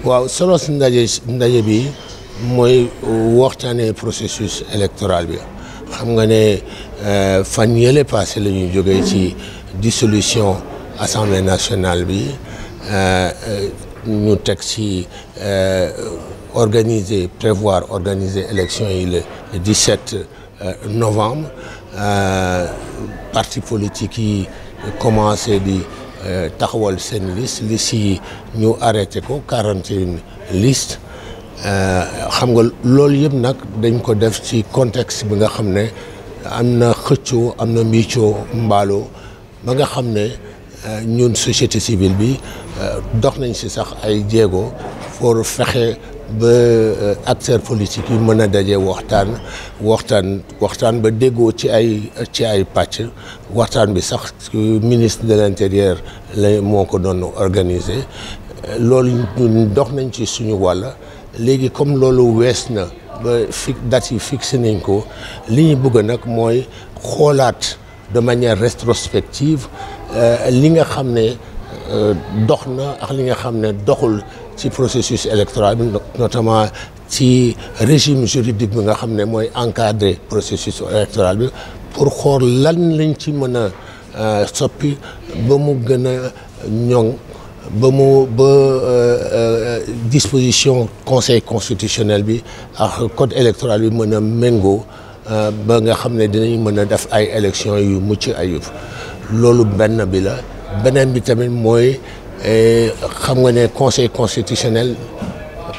waaw solo si ndaje bi mooy waxtaanee processus électoral bi xam nga ne fan yële passé la ñuy jógee ci dissolution assemblée nationale bi ñu teg ci prévoir organiser élection yi le 17 novembre parti politique yi commencé di taxawal seen liste yi ñu arrêté ko 41 liste xam nga loolu yëpp nag dañ ko def ci contexte bi nga xam ne am na xëccoo am na mbiicoo mbaaloo ba nga xam ne ñun société civile bi dox nañ ci sax ay jéego pour fexe ba acteurs politiques yi mën a daje waxtaan ba déggoo ci ay pàcc waxtaan bi sax ministre de l'intérieur la moo ko doon organiser loolu ñun dox nañ ci suñu wàll léegi comme loolu wees na ba date yi fixé nañ ko li ñu bëgg nag mooy xoolaat de manière rétrospective li nga xam ne dox na ak li nga xam ne doxul ci processus électoral bi notamment ci régime juridique bi nga xam ne mooy encadrer processus électoral bi pour xool lan lañ ci mën a soppi ba mu gën a ñoŋ ba disposition conseil constitutionnel bi ak code électoral bi mën a méngoo ba nga xam ne dinañ mën a def ay élections yu mucc ayib loolu benn bi la beneen bi tamit mooy xam nga ne conseil constitutionnel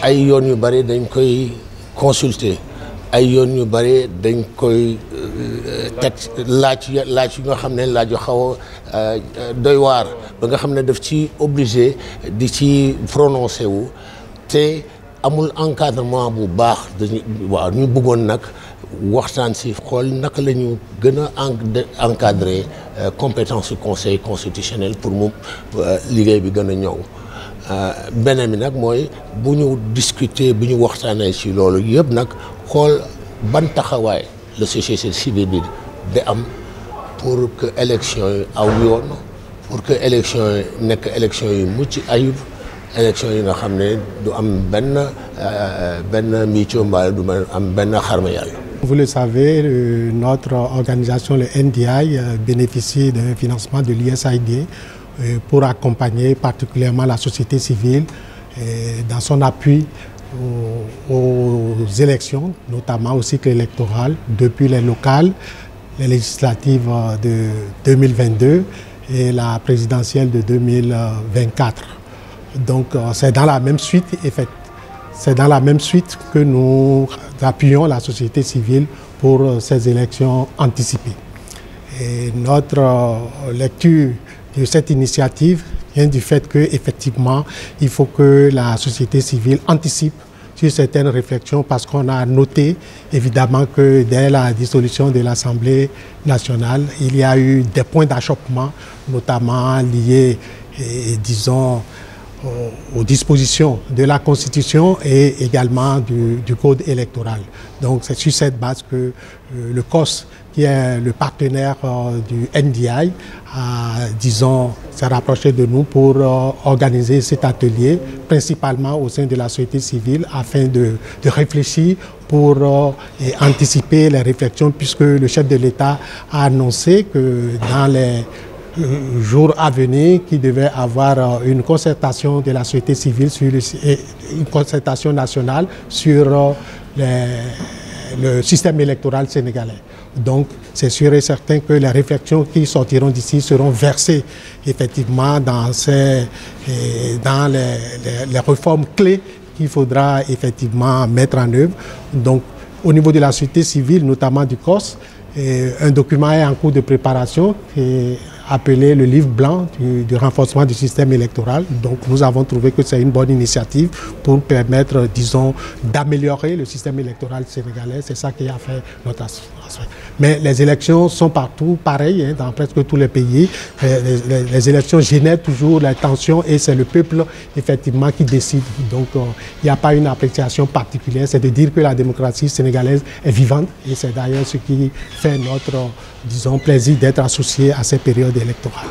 ay yoon yu bëri dañ koy consulter ay yoon yu bëri dañ koy teg laaj yu nga xam ne laaj yu xaw a doy waar ba nga xam ne daf ci obligé di ci prononcé wu te amul encadrement bu baax waaw ñu bëggoon nag waxtaan si xool naka la ñu gën a encadrer compétence du conseil constitutionnel pour mu liggéey bi gën a ñëw beneen bi nag mooy bu ñu discuter bu ñu waxtaanee ci loolu yëpp nag xool ban taxawaay la société civile bi da am pour que élection yi aw yoon pour que élection yi nekk élection yi mucc ayib élection yi nga xam ne du am benn mbiicoo mbaa du am benn xarma yàlla. Vous le savez, notre organisation, le NDI, bénéficie d'un financement de l'USAID pour accompagner particulièrement la société civile dans son appui aux élections, notamment au cycle électoral, depuis les locales, les législatives de 2022 et la présidentielle de 2024. Donc c'est dans la même suite, c'est dans la même suite que nous appuyons la société civile pour ces élections anticipées. Et notre lecture de cette initiative vient du fait qu'effectivement, il faut que la société civile anticipe sur certaines réflexions parce qu'on a noté évidemment que dès la dissolution de l'Assemblée nationale, il y a eu des points d'achoppement, notamment liés, disons, aux dispositions de la Constitution et également du Code électoral. Donc c'est sur cette base que le COS, qui est le partenaire du NDI, disons, s'est rapproché de nous pour organiser cet atelier, principalement au sein de la société civile, afin de réfléchir pour anticiper les réflexions, puisque le chef de l'État a annoncé que dans les jours à venir, qui devait avoir une concertation de la société civile, une concertation nationale sur le système électoral sénégalais. Donc, c'est sûr et certain que les réflexions qui sortiront d'ici seront versées effectivement dans les réformes clés qu'il faudra effectivement mettre en œuvre. Donc, au niveau de la société civile, notamment du COS, un document est en cours de préparation qui est appelé le livre blanc du renforcement du système électoral. Donc nous avons trouvé que c'est une bonne initiative pour permettre, disons, d'améliorer le système électoral sénégalais. C'est ça qui a fait notre aspect. Mais les élections sont partout pareilles, dans presque tous les pays. Les élections génèrent toujours les tensions et c'est le peuple, effectivement, qui décide. Donc il n'y a pas une appréciation particulière. C'est de dire que la démocratie sénégalaise est vivante et c'est d'ailleurs ce qui fait notre, disons, plaisir d'être associé à ces périodes électorales.